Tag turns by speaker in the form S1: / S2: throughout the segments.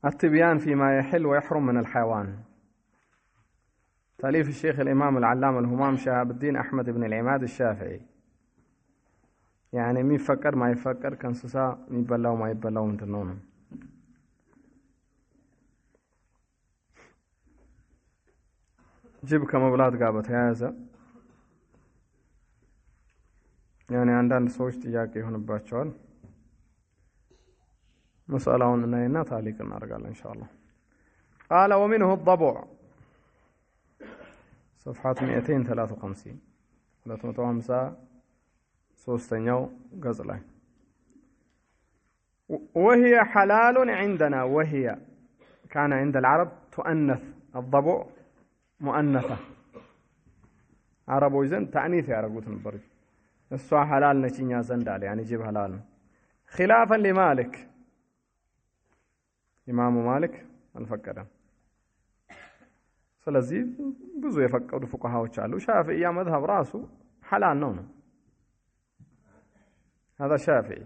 S1: التبيان فيما يحل ويحرم من الحيوان. تأليف الشيخ الإمام العلامة الهمام شهاب الدين أحمد بن العماد الشافعي. يعني مي يفكر ما يفكر كنسسا يبلاو ما يبلاو متنون. جيب كمبلات قابت هذا يعني عندنا سويش تجاكي هون باتشون مسألة هنا تعليق النار إن شاء الله. قال ومنه الضبع صفحة 253 305 سوستنيو غزلة. وهي حلال عندنا، وهي كان عند العرب تؤنث، الضبع مؤنثة، عربو زين تعنيث يعرفوت البرج السوا حلال نشينيا زندال يعني جيب حلال، خلافا لمالك إمام مالك الفكرة. ስለዚህ ብዙ የፈቀዱ فقهاዎች አሉ። ሻፊዒያ مذهب راسه حلال ነው። هذا شافعي.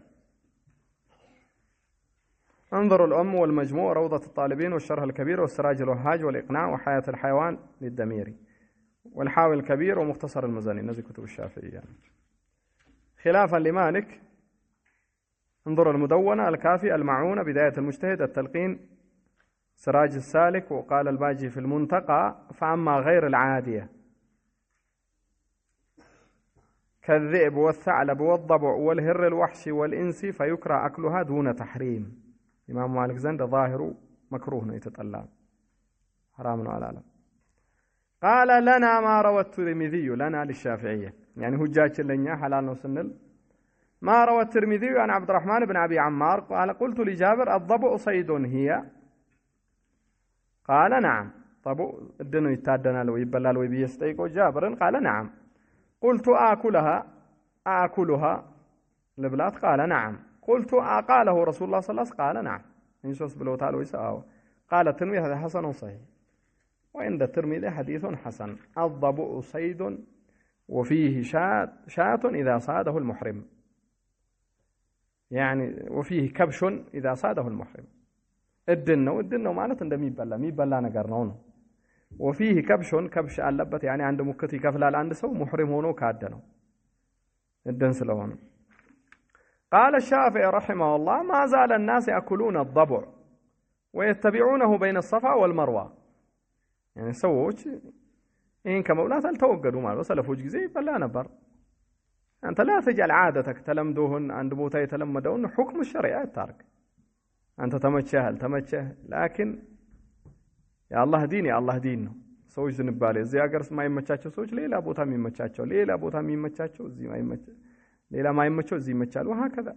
S1: انظروا الأم والمجموع، روضة الطالبين، والشرح الكبير، والسراج الوهاج، والإقناع، وحياة الحيوان للدميري، والحاوي الكبير، ومختصر المزني. نزل كتب الشافعية يعني. خلافا لمالك انظروا المدونة، الكافي، المعونة، بداية المجتهد، التلقين، سراج السالك، وقال الباجي في المنتقى فأما غير العادية كالذئب والثعلب والضبع والهر الوحشي والإنس فيكره أكلها دون تحريم. إمام مالك زند ظاهر مكروه يتطلع حرام على العالم. قال لنا ما روى الترمذي، لنا للشافعية يعني هجاج لنا حلال نسنل. ما روى الترمذي عن عبد الرحمن بن أبي عمار قال قلت لجابر الضبع صيد هي؟ قال نعم. طبع الدنو يتادنا لو يبلال ويبيستيقو جابر قال نعم. قلت آكلها لبلات؟ قال نعم. قلت قاله رسول الله صلى الله عليه وسلم؟ قال نعم. ينشوس بلوتال ويساو. قال الترمذي هذا حسن صحيح، وعند الترمذي حديث حسن. الضبع صيد وفيه شاة إذا صاده المحرم، يعني وفيه كبش إذا صاده المحرم. الدنو معناته عندما يبلا ነገር ነው ነው። وفيه كبش አለበት يعني عند ሙክት ይከፍላል አንድ ሰው محرم ሆኖ ካደ ነው الدن ስለሆነ። قال الشافعي رحمه الله ما زال الناس يأكلون الضبع ويتبعونه بين الصفا والمروة. يعني ሰዎች ይሄን ከመብላት አልተወገዱ ማለት ሰለፎች ጊዜ ይበላ ነበር። أنت لا تجعل عادتك تلمدوهن عند ቦታ የተለመደውን حكم الشريعة تارك. أنت تمشاه لكن يا الله دين ነው። ሰዎች ዝንባሌ እዚህ ሀገር የማይመቻቸው ሰዎች ሌላ ቦታ የሚመቻቸው፣ ሌላ ቦታ የሚመቻቸው እዚህ ማይመቻቸው፣ ሌላ ማይመቸው እዚህ ይመቻሉ። وهكذا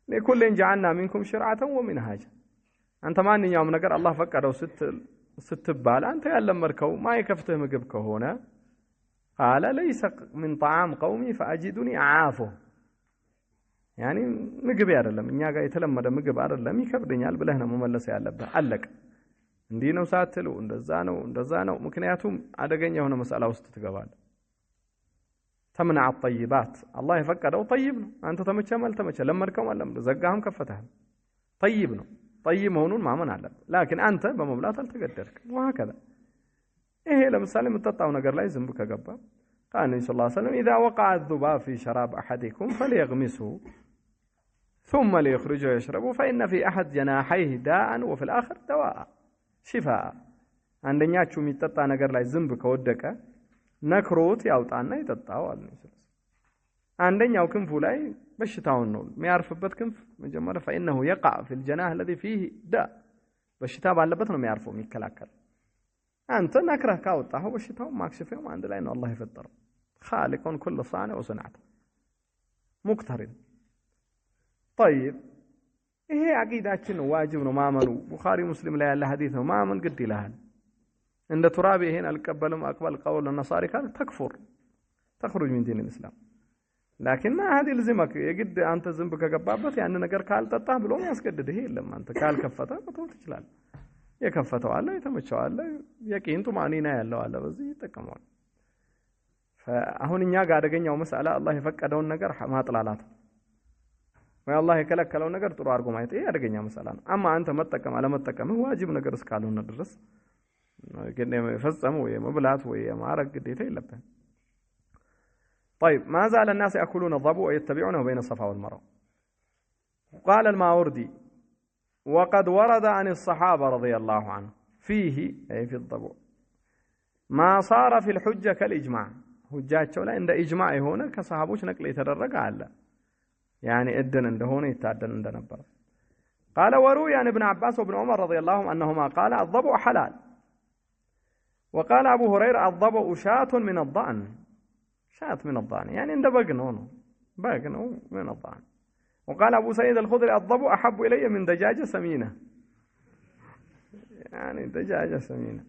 S1: لكل جعلنا منكم شرعة ومنهاجا። አንተ ማንኛውም ነገር አላህ ፈቀደው ስትባል አንተ ያለመርከው ማይከፍትህ ምግብ ከሆነ قال ليس من طعام قومي فأجدني أعافه يعني ምግብ አይደለም እኛ ጋር የተለመደ ምግብ አይደለም ይከብደኛል ብለህ ነው መመለስ ያለብህ። አለቀ። እንዲህ ነው ሳትሉ እንደዛ ነው ምክንያቱም አደገኛ የሆነ መስአላ ውስጥ ትገባለህ። ተምነዕ الطيبات الله የፈቀደው طيب ነው። አንተ ተመቸም አልተመቸ ለመድከም አለም ዘጋህም ከፈተህም طيب ነው። طيب መሆኑን ማመን አለብህ። لكن አንተ በመብላት አልተገደድክም። وهكذا ይሄ ለምሳሌ የምትጠጣው ነገር ላይ ዝንብ ከገባ قال النبي صلى الله عليه وسلم إذا وقع الذباب في شراب أحدكم فليغمسه ثم ليخرجه يشربه فإن في أحد جناحيه داء وفي الآخر دواء شفاء. አንደኛችሁ የሚጠጣ ነገር ላይ ዝንብ ከወደቀ ነክሮት ያውጣና ይጠጣው አለ። አንደኛው ክንፉ ላይ በሽታውን ነው የሚያርፍበት ክንፍ መጀመሪያ فإنه يقع في الجناح الذي فيه داء በሽታ ባለበት ነው የሚያርፈው የሚከላከል። አንተ ነክረህ ካወጣኸው በሽታው ማክሽፈው አንድ ላይ ነው አላህ የፈጠረው። خالق كل صانع وصنعته مقترن. طيب ይሄ አቂዳችን ዋጅብ ነው ማመኑ። ቡኻሪ ሙስሊም ላይ ያለ ሐዲስ ነው ማመን ግድ ይላል። እንደ ቱራቢ ይሄን አልቀበልም አቅበል ቀውል النصارى ካል ተክፉር تخرج من دين الاسلام. لكن ما هذه لزمك የግድ አንተ ዝንብ ከገባበት ያን ነገር ካልጠጣህ ብሎ ያስገድድ። ይሄ የለም አንተ ካልከፈተ መተው ትችላለህ። የከፈተው አለ የተመቸው አለ የቂንቱ ማኒና ያለው አለ በዚህ ይጠቀማል። አሁን እኛ ጋር አደገኛው መስአላ አላህ የፈቀደውን ነገር ማጥላላት والله የከለከለው ነገር ጥሩ አድርጎ ማየት ይሄ አደገኛ መሰላ ነው አማ አንተ መጠቀም አለመጠቀም ዋጅብ ነገር እስካልሆነ ድረስ ግን የፈጸመው የመብላት ወይ የማረግ ግዴታ የለበትም طيب ما زال الناس يأكلون الضبو ويتبعونه بين الصفا والمروة قال الماوردي وقد ورد عن الصحابة رضي الله عنه فيه أي في الضبو ما صار في الحجة كالإجماع حجاتቸው ላይ እንደ ኢጅማዕ የሆነ ከሰሃቦች ነቅል የተደረገ አለ يعني ادن እንደሆነ ይታደን እንደነበር قال وروي عن ابن عباس وابن عمر رضي الله عنهم انهما قال الضبو حلال وقال ابو هريره الضبو شاة من الضأن شاة من الضأن يعني عند بقنه من الضأن وقال ابو سعيد الخدري الضبو احب الي من دجاجه سمينه يعني دجاجه سمينه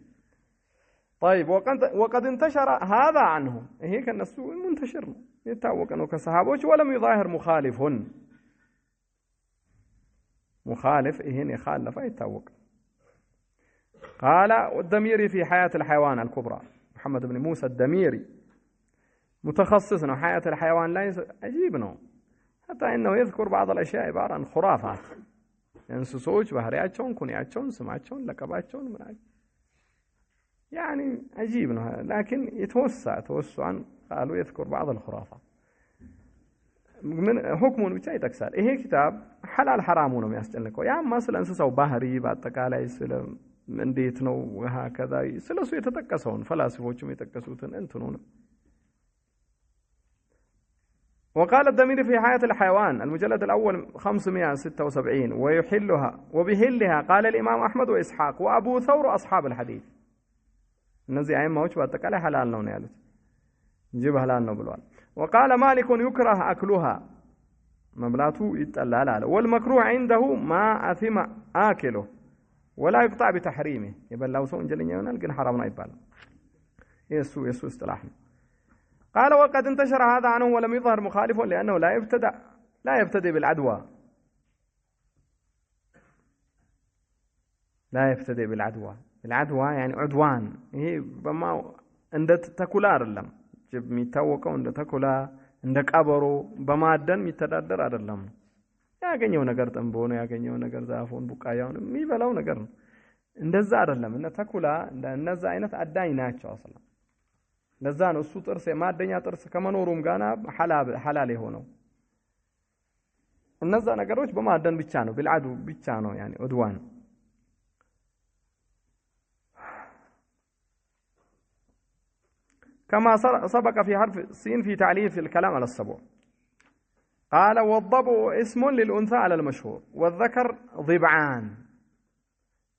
S1: طيب وقد انتشر هذا عنهم هيك الناس منتشر يتاوق انه كصحابوች ولم يظاهر مخالف هنا يخالف يتاوق قال الدميري في حياة الحيوان الكبرى محمد بن موسى الدميري متخصص في حياة الحيوان لا عجيب انه حتى انه يذكر بعض الاشياء عبارة عن خرافات እንስሶች ባህሪያቸውን ኩንያቸውን ስማቸውን ለቀባቸውን ምናምን يعني عجيب انه لكن توسعا قالوا يذكر بعض الخرافات من حكمون ብቻ ይጠቅሳል ይሄ ኪታብ ሐላል ሐራሙ ነው የሚያስጨንቀው ያማ ስለ እንስሳው ባህሪ በአጠቃላይ ስለ እንዴት ነው ወሃከዛ ስለሱ የተጠቀሰውን ፈላስፎችም የተጠቀሱትን እንትኑ ነው وقال الدميري في حياة الحيوان المجلد الأول 576 ويحلها وبحلها قال الإمام أحمد وإسحاق وأبو ثور أصحاب الحديث እነዚህ አይማዎች በአጠቃላይ ሐላል ነው ያሉት እንጂ በሐላል ነው ብለዋል وقال مالك يكره أكلها مبلاتو يتلال على والمكروه عنده ما أثم آكله ولا يقطع بتحريمه يبلاو سو انجلኛ ይሆናል ግን حرام ነው አይባልም يسو اصطلاح قال وقد انتشر هذا عنه ولم يظهر مخالف لأنه لا يبتدئ بالعدوى العدوى يعني عدوان هي بما عند تكولا አይደለም ጅብ የሚታወቀው እንደ ተኩላ እንደ ቀበሮ በማደን የሚተዳደር አይደለም ያገኘው ነገር ጥንቦ ነው ያገኘው ነገር ዛፉን ቡቃያውን የሚበላው ነገር ነው እንደዛ አይደለም እና ተኩላ እንደነዛ አይነት አዳኝ ናቸው አስላ ለዛ ነው እሱ ጥርስ የማደኛ ጥርስ ከመኖሩም ጋና ሐላል የሆነው እነዛ ነገሮች በማደን ብቻ ነው بالعዱ ብቻ ነው يعني عدوان كما سبق في حرف السين في تعليف الكلام على السبع قال والضبع اسم للأنثى على المشهور والذكر ضبعان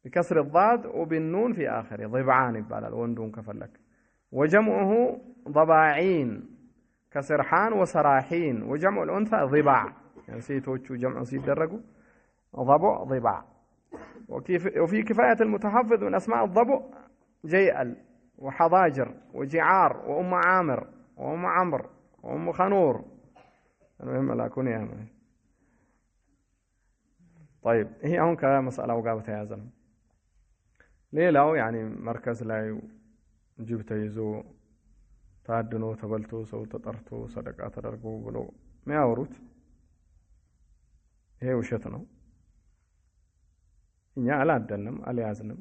S1: بكسر الضاد وبالنون في آخره ضبعان يبقى الوندون كفلك وجمعه ضباعين كسرحان وسراحين وجمع الأنثى ضباع يعني سيتوچو جمع سيدرجوا ضبع ضباع وفي كفاية المتحفظ من أسماء الضبع جيئل وحضاجر وجعار وأم عامر وأم عمرو وأم خنور المهم لا أكون يعني طيب هي هون كمسألة وقابة يا زلمة ليه لاو يعني مركز لا جبت يزو تعدنو تبلتو سو تطرتو صدقات تدرقو بلو ما يوروت هي وشتنو إنيا على الدنم على يازنم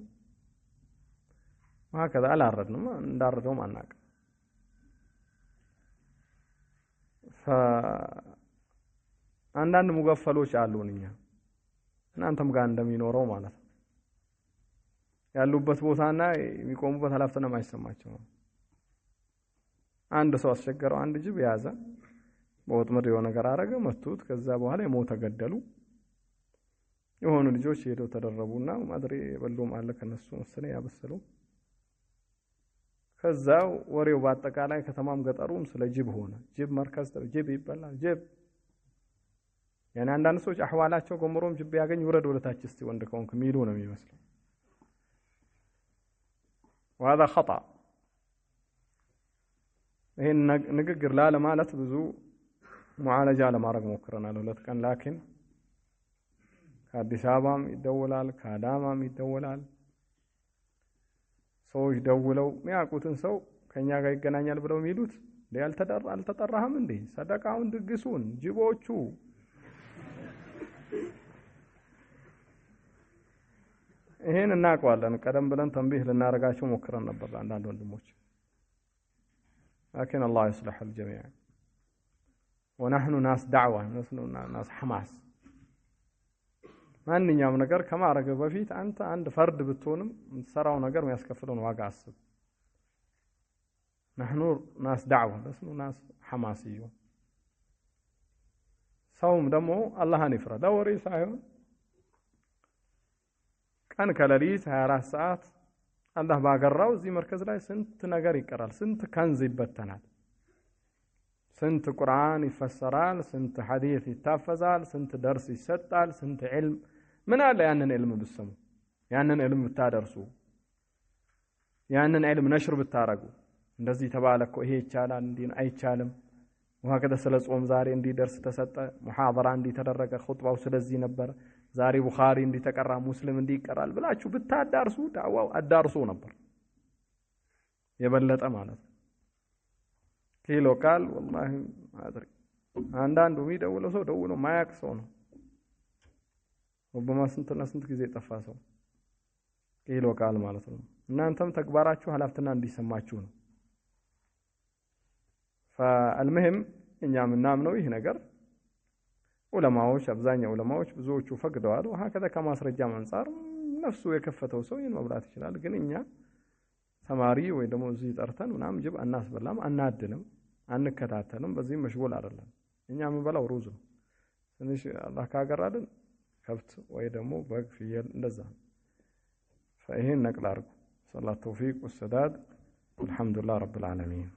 S1: وهكذا على الردنم نداردهم عناك አንዳንድ ሙገፈሎች አሉንኛ እናንተም ጋር እንደሚኖረው ማለት ያሉበት ቦታና የሚቆሙበት ኃላፊነት ማይሰማቸው አንድ ሰው አስቸገረው አንድ ጅብ ያዘ በወጥመድ የሆነ ነገር አረገ መቱት ከዛ በኋላ የሞተ ገደሉ የሆኑ ልጆች ሄደው ተደረቡና ማድሬ የበሉም አለ ከነሱ መሰለኝ ያበሰሉ ከዛው ወሬው በአጠቃላይ ከተማም ገጠሩም ስለ ጅብ ሆነ ጅብ መርከዝ ጅብ ይበላል ጅብ يعني አንዳንድ ሰዎች አህዋላቸው ጎምሮም ጅብ ያገኝ ወረድ ወለታች እስቲ ወንድ ከሆንክ ሚሉ ነው የሚመስለው وهذا خطأ ይሄን ንግግር ለማለት ብዙ ሙዓለጃ ለማድረግ ሞክረናል ሁለት ቀን ላኪን ከአዲስ አበባም ይደወላል ከአዳማም ይደወላል ሰዎች ደውለው የሚያውቁትን ሰው ከኛ ጋር ይገናኛል ብለው የሚሉት አልተጠራህም እንዴ ሰደቃውን ድግሱን ጅቦቹ ይሄን እናውቀዋለን ቀደም ብለን ተንቢህ ልናረጋቸው ሞክረን ነበር አንዳንድ ወንድሞች لكن الله يصلح الجميع ونحن ناس دعوة ناس حماس ማንኛውም ነገር ከማረገ በፊት አንተ አንድ ፈርድ ብትሆንም የምትሰራው ነገር የሚያስከፍለውን ዋጋ አስብ نحن ناس دعوة نحن ناس حماسيون ሰውም ደግሞ አላህን ይፍራ ለወሬ ሳይሆን ቀን ከሌሊት 24 ሰዓት አላህ ባገራው እዚህ መርከዝ ላይ ስንት ነገር ይቀራል ስንት ከንዝ ይበተናል ስንት ቁርአን ይፈሰራል ስንት ሐዲስ ይታፈዛል ስንት ደርስ ይሰጣል ስንት ዒልም ምን አለ ያንን ዒልም ብትሰሙ ያንን ዒልም ብታደርሱ ያንን ዒልም ነሽር ብታረጉ እንደዚህ ተባለኮ ይሄ ይቻላል እንዴ አይቻልም ወሃከደ ስለ ጾም ዛሬ እንዲ ደርስ ተሰጠ ሙሐደራ እንዲ ተደረገ ኹጥባው ስለዚህ ነበር ዛሬ ቡኻሪ እንዲ ተቀራ ሙስሊም እንዲ ይቀራል ብላችሁ ብታዳርሱ ዳዋው አዳርሱ ነበር የበለጠ ማለት ኪሎ ቃል والله አድሪ አንዳንዱ የሚደውለው ሰው ደውሎ ማያቅ ሰው ነው ወበማ ስንት ጊዜ ጠፋ ሰው ኪሎ ቃል ማለት ነው እናንተም ተግባራችሁ ኃላፊነት እንዲሰማችሁ ነው فالمهم እኛም እናምነው ይሄ ነገር ዑለማዎች አብዛኛው ዑለማዎች ብዙዎቹ ፈቅደዋል ወሃከዛ ከማስረጃ አንፃር ነፍሱ የከፈተው ሰው ይሄን መብላት ይችላል ግን እኛ ተማሪ ወይ ደግሞ እዚህ ጠርተን ምናምን ጅብ አናስበላም አናድንም አንከታተልም በዚህ መሽጎል አይደለም እኛ የምንበላው ሩዝ ነው ትንሽ አላህ ካገራልን ከብት ወይ ደግሞ በግ ፍየል እንደዛ فይሄን ነቅል አድርጉ ሰላቱ ተውፊቅ ወሰዳድ الحمد لله رب العالمين